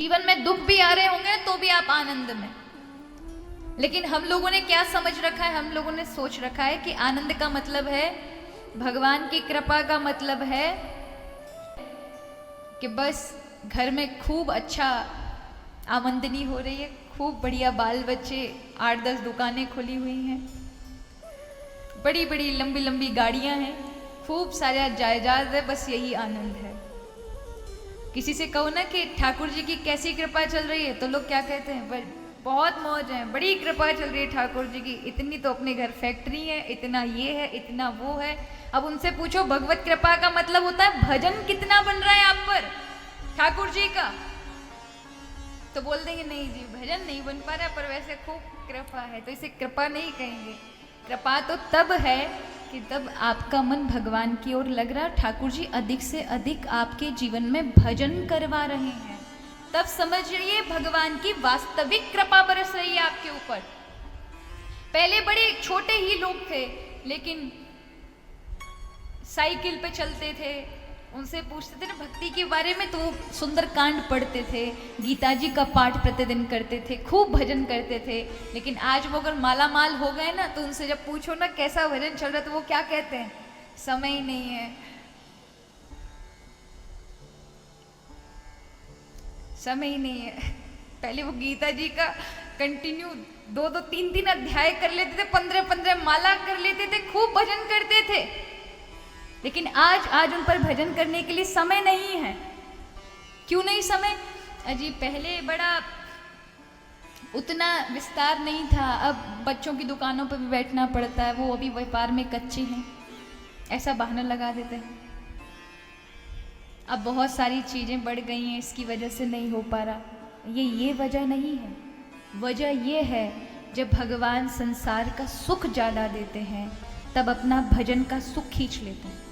जीवन में दुख भी आ रहे होंगे तो भी आप आनंद में। लेकिन हम लोगों ने क्या समझ रखा है, हम लोगों ने सोच रखा है कि आनंद का मतलब है, भगवान की कृपा का मतलब है कि बस घर में खूब अच्छा आमदनी हो रही है, खूब बढ़िया बाल बच्चे, 8-10 दुकानें खुली हुई हैं, बड़ी बड़ी लंबी लंबी गाड़ियां हैं, खूब सारा जायदाद है, बस यही आनंद है। किसी से कहो ना कि ठाकुर जी की कैसी कृपा चल रही है, तो लोग क्या कहते हैं, बहुत मौज है, बड़ी कृपा चल रही है ठाकुर जी की, इतनी तो अपने घर फैक्ट्री है, इतना ये है, इतना वो है। अब उनसे पूछो भगवत कृपा का मतलब होता है भजन कितना बन रहा है आप पर ठाकुर जी का, तो बोल देंगे नहीं जी भजन नहीं बन पा रहा, पर वैसे खूब कृपा है। तो इसे कृपा नहीं कहेंगे। कृपा तो तब है कि तब आपका मन भगवान की ओर लग रहा, ठाकुर जी अधिक से अधिक आपके जीवन में भजन करवा रहे हैं, तब समझिए भगवान की वास्तविक कृपा बरस रही है आपके ऊपर। पहले बड़े छोटे ही लोग थे, लेकिन साइकिल पे चलते थे, उनसे पूछते थे ना भक्ति के बारे में, तो वो सुंदर कांड पढ़ते थे, गीता जी का पाठ प्रतिदिन करते थे, खूब भजन करते थे। लेकिन आज वो अगर माला माल हो गए ना, तो उनसे जब पूछो ना कैसा भजन चल रहा है, तो वो क्या कहते हैं, समय ही नहीं है, समय ही नहीं है। पहले वो गीता जी का कंटिन्यू 2-2, 3-3 अध्याय कर लेते थे, 15-15 माला कर लेते थे, खूब भजन करते थे। लेकिन आज उन पर भजन करने के लिए समय नहीं है। क्यों नहीं समय? अजी पहले बड़ा उतना विस्तार नहीं था, अब बच्चों की दुकानों पर भी बैठना पड़ता है, वो अभी व्यापार में कच्चे हैं, ऐसा बहाना लगा देते हैं। अब बहुत सारी चीज़ें बढ़ गई हैं, इसकी वजह से नहीं हो पा रहा। ये वजह नहीं है। वजह ये है जब भगवान संसार का सुख ज़्यादा देते हैं, तब अपना भजन का सुख खींच लेते हैं।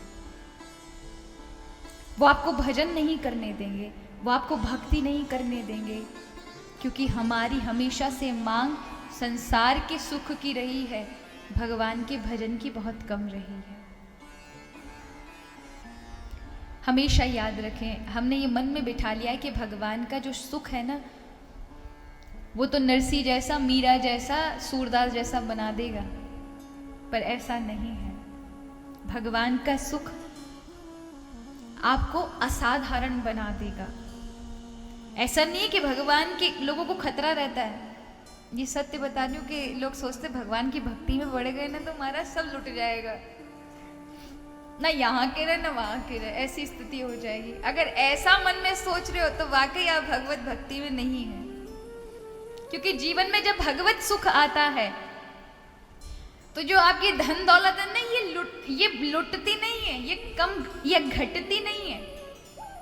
वो आपको भजन नहीं करने देंगे, वो आपको भक्ति नहीं करने देंगे, क्योंकि हमारी हमेशा से मांग संसार के सुख की रही है, भगवान के भजन की बहुत कम रही है। हमेशा याद रखें, हमने ये मन में बिठा लिया है कि भगवान का जो सुख है ना, वो तो नरसी जैसा, मीरा जैसा, सूरदास जैसा बना देगा, पर ऐसा नहीं है। भगवान का सुख आपको असाधारण बना देगा। ऐसा नहीं है कि भगवान के लोगों को खतरा रहता है। ये सत्य बता रही हूँ कि लोग सोचते भगवान की भक्ति में बढ़ गए ना तो हमारा सब लुट जाएगा, ना यहाँ के रहे ना वहाँ के रहे, ऐसी स्थिति हो जाएगी। अगर ऐसा मन में सोच रहे हो तो वाकई आप भगवत भक्ति में नहीं है, क्योंकि जीवन में जब भगवत सुख आता है तो जो आपकी धन दौलत है ना, ये लुटती नहीं है, ये घटती नहीं है,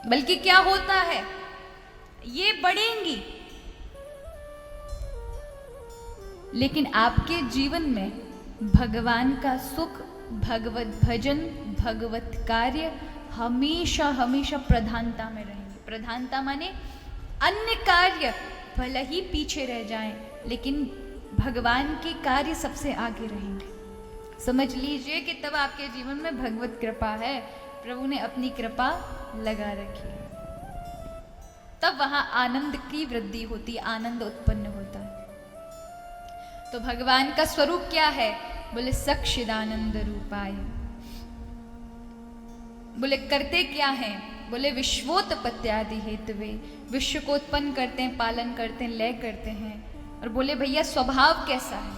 बल्कि क्या होता है, ये बढ़ेंगी। लेकिन आपके जीवन में भगवान का सुख, भगवत भजन, भगवत कार्य हमेशा हमेशा प्रधानता में रहेंगे। प्रधानता माने अन्य कार्य भले ही पीछे रह जाएं, लेकिन भगवान के कार्य सबसे आगे रहेंगे। समझ लीजिए कि तब आपके जीवन में भगवत कृपा है, प्रभु ने अपनी कृपा लगा रखी है, तब वहां आनंद की वृद्धि होती, आनंद उत्पन्न होता है। तो भगवान का स्वरूप क्या है? बोले सच्चिदानंद रूपाय। बोले करते क्या हैं? बोले विश्वोत्पत्त्यादि हेतवे, विश्व को उत्पन्न करते हैं, पालन करते हैं, लय करते हैं। और बोले भैया स्वभाव कैसा है?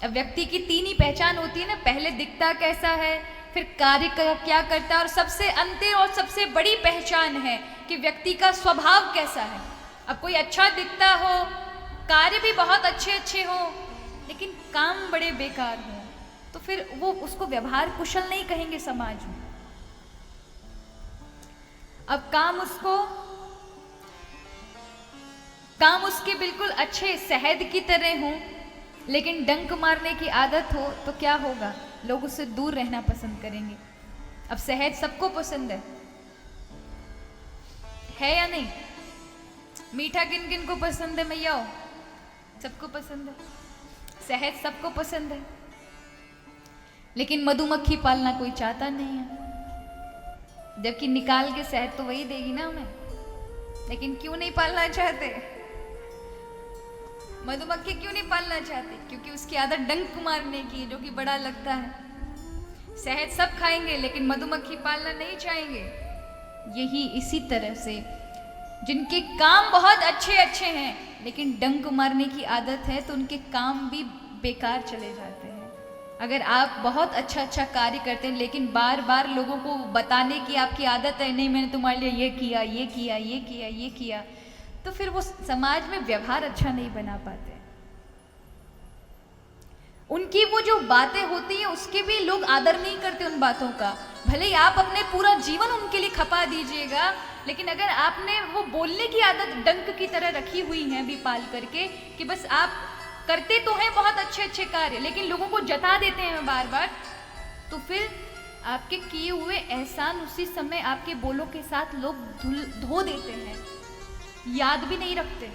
अब व्यक्ति की 3 ही पहचान होती है ना, पहले दिखता कैसा है, फिर कार्य क्या करता है, और सबसे अंतिम और सबसे बड़ी पहचान है कि व्यक्ति का स्वभाव कैसा है। अब कोई अच्छा दिखता हो, कार्य भी बहुत अच्छे अच्छे हो, लेकिन काम बड़े बेकार हो, तो फिर वो उसको व्यवहार कुशल नहीं कहेंगे समाज में। अब काम उसके बिल्कुल अच्छे शहद की तरह हो, लेकिन डंक मारने की आदत हो, तो क्या होगा, लोग उससे दूर रहना पसंद करेंगे। अब शहद सबको पसंद है या नहीं? मीठा किन किन को पसंद है मैया? सबको पसंद है, शहद सबको पसंद है, लेकिन मधुमक्खी पालना कोई चाहता नहीं है, जबकि निकाल के शहद तो वही देगी ना हमें। लेकिन क्यों नहीं पालना चाहते? मधुमक्खी क्यों नहीं पालना चाहते? क्योंकि उसकी आदत डंक मारने की, जो कि बड़ा लगता है। शहद सब खाएंगे लेकिन मधुमक्खी पालना नहीं चाहेंगे। यही इसी तरह से जिनके काम बहुत अच्छे अच्छे हैं लेकिन डंक मारने की आदत है, तो उनके काम भी बेकार चले जाते हैं। अगर आप बहुत अच्छा अच्छा कार्य करते हैं लेकिन बार बार लोगों को बताने की आपकी आदत है, नहीं मैंने तुम्हारे लिए ये किया, ये किया, ये किया, ये किया, तो फिर वो समाज में व्यवहार अच्छा नहीं बना पाते। उनकी वो जो बातें होती हैं उसके भी लोग आदर नहीं करते उन बातों का। भले ही आप अपने पूरा जीवन उनके लिए खपा दीजिएगा, लेकिन अगर आपने वो बोलने की आदत डंक की तरह रखी हुई है भी पाल करके, कि बस आप करते तो हैं बहुत अच्छे अच्छे कार्य लेकिन लोगों को जता देते हैं बार बार, तो फिर आपके किए हुए एहसान उसी समय आपके बोलों के साथ लोग धो देते हैं, याद भी नहीं रखते।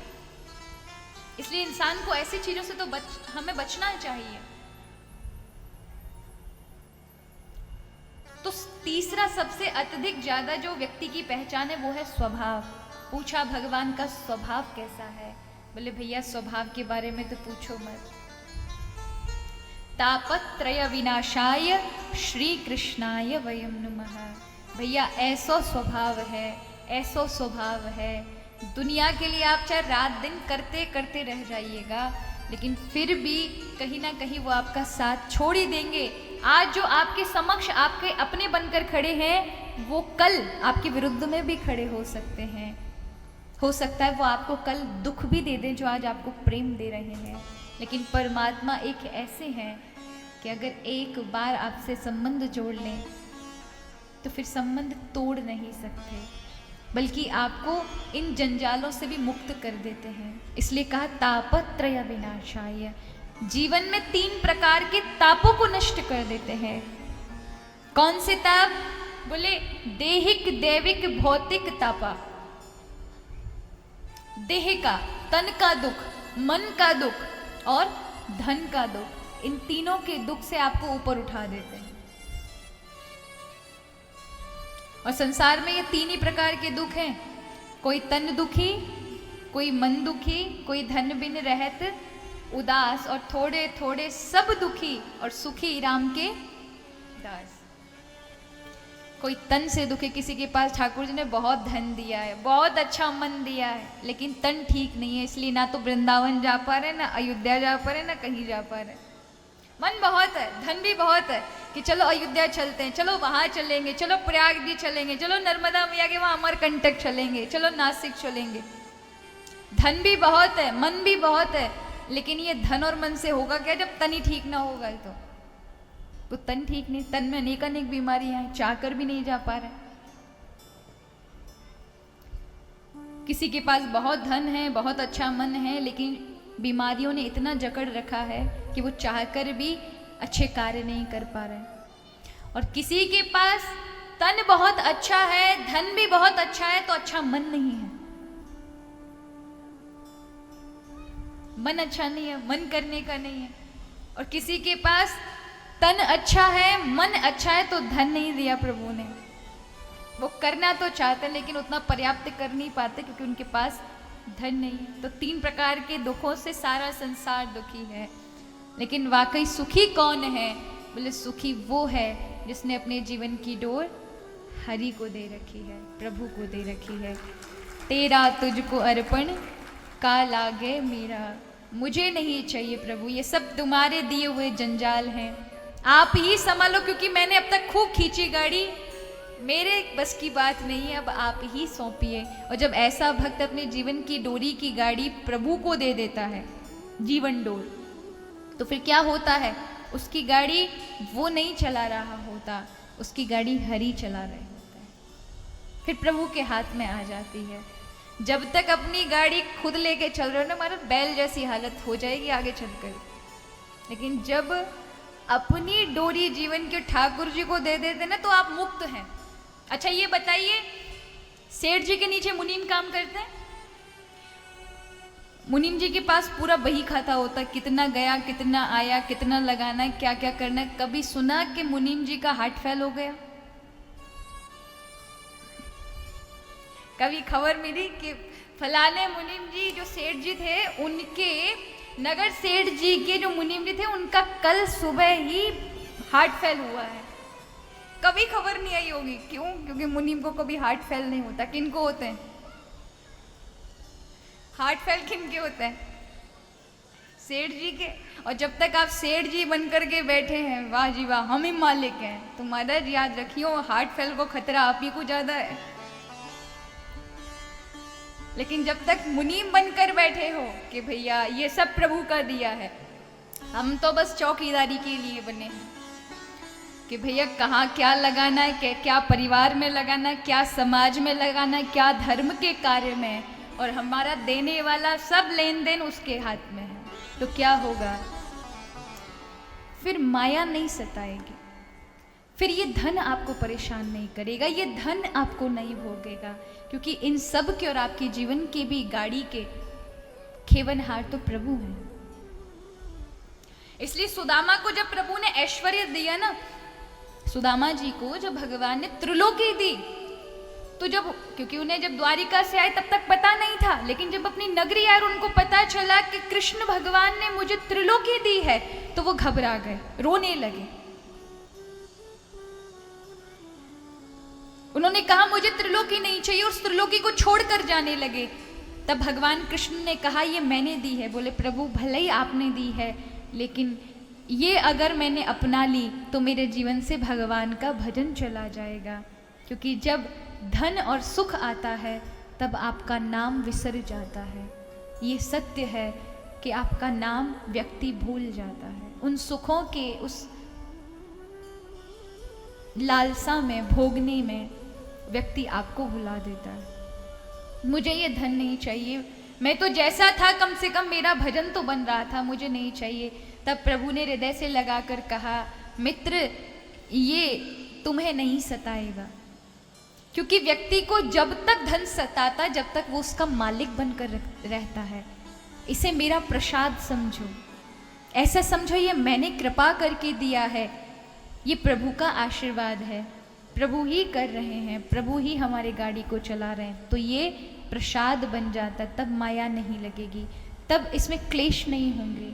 इसलिए इंसान को ऐसी चीजों से तो हमें बचना चाहिए। तो तीसरा सबसे अत्यधिक ज्यादा जो व्यक्ति की पहचान है वो है स्वभाव। पूछा भगवान का स्वभाव कैसा है? बोले भैया स्वभाव के बारे में तो पूछो मत। तापत्रय विनाशाय श्री कृष्णाय वयम नमः। भैया ऐसा स्वभाव है, ऐसा स्वभाव है, दुनिया के लिए आप चाहे रात दिन करते करते रह जाइएगा लेकिन फिर भी कहीं ना कहीं वो आपका साथ छोड़ ही देंगे। आज जो आपके समक्ष आपके अपने बनकर खड़े हैं वो कल आपके विरुद्ध में भी खड़े हो सकते हैं। हो सकता है वो आपको कल दुख भी दे दें जो आज आपको प्रेम दे रहे हैं। लेकिन परमात्मा एक ऐसे हैं कि अगर एक बार आपसे संबंध जोड़ लें तो फिर संबंध तोड़ नहीं सकते, बल्कि आपको इन जंजालों से भी मुक्त कर देते हैं। इसलिए कहा तापत्रय विनाशाय। जीवन में 3 प्रकार के तापों को नष्ट कर देते हैं। कौन से ताप? बोले देहिक, दैविक, भौतिक तापा। देह का, तन का दुख, मन का दुख और धन का दुख, इन तीनों के दुख से आपको ऊपर उठा देते हैं। और संसार में ये 3 ही प्रकार के दुख हैं। कोई तन दुखी, कोई मन दुखी, कोई धन बिन रहत उदास, और थोड़े थोड़े सब दुखी और सुखी राम के दास। कोई तन से दुखी, किसी के पास ठाकुर जी ने बहुत धन दिया है, बहुत अच्छा मन दिया है, लेकिन तन ठीक नहीं है, इसलिए ना तो वृंदावन जा पा रहे, ना अयोध्या जा पा रहे, ना कहीं जा पा रहे। मन बहुत है, धन भी बहुत है कि चलो अयोध्या चलते हैं, चलो वहां चलेंगे, चलो प्रयाग जी चलेंगे, चलो नर्मदा मैया के वहां अमरकंटक चलेंगे, चलो नासिक चलेंगे। धन भी बहुत है, मन भी बहुत है, लेकिन ये धन और मन से होगा क्या जब तन ही ठीक ना होगा? तो तन ठीक नहीं, तन में अनेक अनेक बीमारियां हैं, चाहकर भी नहीं जा पा रहे। किसी के पास बहुत धन है, बहुत अच्छा मन है, लेकिन बीमारियों ने इतना जकड़ रखा है कि वो चाहकर भी अच्छे कार्य नहीं कर पा रहे। और किसी के पास तन बहुत अच्छा है, धन भी बहुत अच्छा है, तो अच्छा मन नहीं है। मन अच्छा नहीं है, मन करने का नहीं है। और किसी के पास तन अच्छा है, मन अच्छा है, तो धन नहीं दिया प्रभु ने। वो करना तो चाहते हैं लेकिन उतना पर्याप्त कर नहीं पाते क्योंकि उनके पास धन नहीं है। तो 3 प्रकार के दुखों से सारा संसार दुखी है। लेकिन वाकई सुखी कौन है? बोले सुखी वो है जिसने अपने जीवन की डोर हरि को दे रखी है, प्रभु को दे रखी है। तेरा तुझको अर्पण का लागे मेरा, मुझे नहीं चाहिए प्रभु, ये सब तुम्हारे दिए हुए जंजाल हैं, आप ही संभालो, क्योंकि मैंने अब तक खूब खींची गाड़ी, मेरे बस की बात नहीं है, अब आप ही सौंपिए। और जब ऐसा भक्त अपने जीवन की डोरी की गाड़ी प्रभु को दे देता है, जीवन डोर, तो फिर क्या होता है? उसकी गाड़ी वो नहीं चला रहा होता, उसकी गाड़ी हरि चला रहे होता है, फिर प्रभु के हाथ में आ जाती है। जब तक अपनी गाड़ी खुद लेके चल रहे हो ना, हमारा बैल जैसी हालत हो जाएगी आगे चलकर। लेकिन जब अपनी डोरी जीवन के ठाकुर जी को दे देते ना, तो आप मुक्त हैं। अच्छा ये बताइए, सेठ जी के नीचे मुनीम काम करते हैं, मुनीम जी के पास पूरा बही खाता होता है, कितना गया, कितना आया, कितना लगाना है, क्या क्या करना है। कभी सुना कि मुनीम जी का हार्ट फेल हो गया? कभी खबर मिली कि फलाने मुनीम जी जो सेठ जी थे, उनके नगर सेठ जी के जो मुनीम जी थे, उनका कल सुबह ही हार्ट फेल हुआ है। कभी खबर नहीं आई होगी। क्यों? क्योंकि मुनीम को कभी हार्ट फेल नहीं होता। किनको होते हैं हार्ट फेल? किनके होता है? सेठ जी के। और जब तक आप सेठ जी बन करके बैठे हैं, वाह जी वाह, हम ही मालिक हैं, तो महाराज याद रखियो हार्ट फेल को खतरा आप ही को ज्यादा है। लेकिन जब तक मुनीम बनकर बैठे हो कि भैया ये सब प्रभु का दिया है, हम तो बस चौकीदारी के लिए बने हैं कि भैया कहाँ क्या लगाना है, क्या परिवार में लगाना है, क्या समाज में लगाना है, क्या धर्म के कार्य में, और हमारा देने वाला सब लेन देन उसके हाथ में है, तो क्या होगा? फिर माया नहीं सताएगी, फिर ये धन आपको परेशान नहीं करेगा, ये धन आपको नहीं भोगेगा, क्योंकि इन सब के और आपके जीवन के भी गाड़ी के खेवनहार तो प्रभु हैं। इसलिए सुदामा को जब प्रभु ने ऐश्वर्य दिया ना, सुदामा जी को जब भगवान ने त्रिलोकी दी, तो जब, क्योंकि उन्हें जब द्वारिका से आए तब तक पता नहीं था, लेकिन जब अपनी नगरी आए उनको पता चला कि कृष्ण भगवान ने मुझे त्रिलोकी दी है, तो वो घबरा गए, रोने लगे। उन्होंने कहा मुझे त्रिलोकी नहीं चाहिए, उस त्रिलोकी को छोड़कर जाने लगे। तब भगवान कृष्ण ने कहा ये मैंने दी है। बोले प्रभु भले ही आपने दी है, लेकिन ये अगर मैंने अपना ली तो मेरे जीवन से भगवान का भजन चला जाएगा, क्योंकि जब धन और सुख आता है तब आपका नाम विसर जाता है। ये सत्य है कि आपका नाम व्यक्ति भूल जाता है, उन सुखों के उस लालसा में, भोगने में व्यक्ति आपको भुला देता है। मुझे ये धन नहीं चाहिए, मैं तो जैसा था कम से कम मेरा भजन तो बन रहा था, मुझे नहीं चाहिए। तब प्रभु ने हृदय से लगाकर कहा मित्र ये तुम्हें नहीं सताएगा, क्योंकि व्यक्ति को जब तक धन सताता जब तक वो उसका मालिक बनकर रहता है। इसे मेरा प्रसाद समझो, ऐसा समझो ये मैंने कृपा करके दिया है, ये प्रभु का आशीर्वाद है, प्रभु ही कर रहे हैं, प्रभु ही हमारे गाड़ी को चला रहे हैं, तो ये प्रसाद बन जाता, तब माया नहीं लगेगी, तब इसमें क्लेश नहीं होंगे।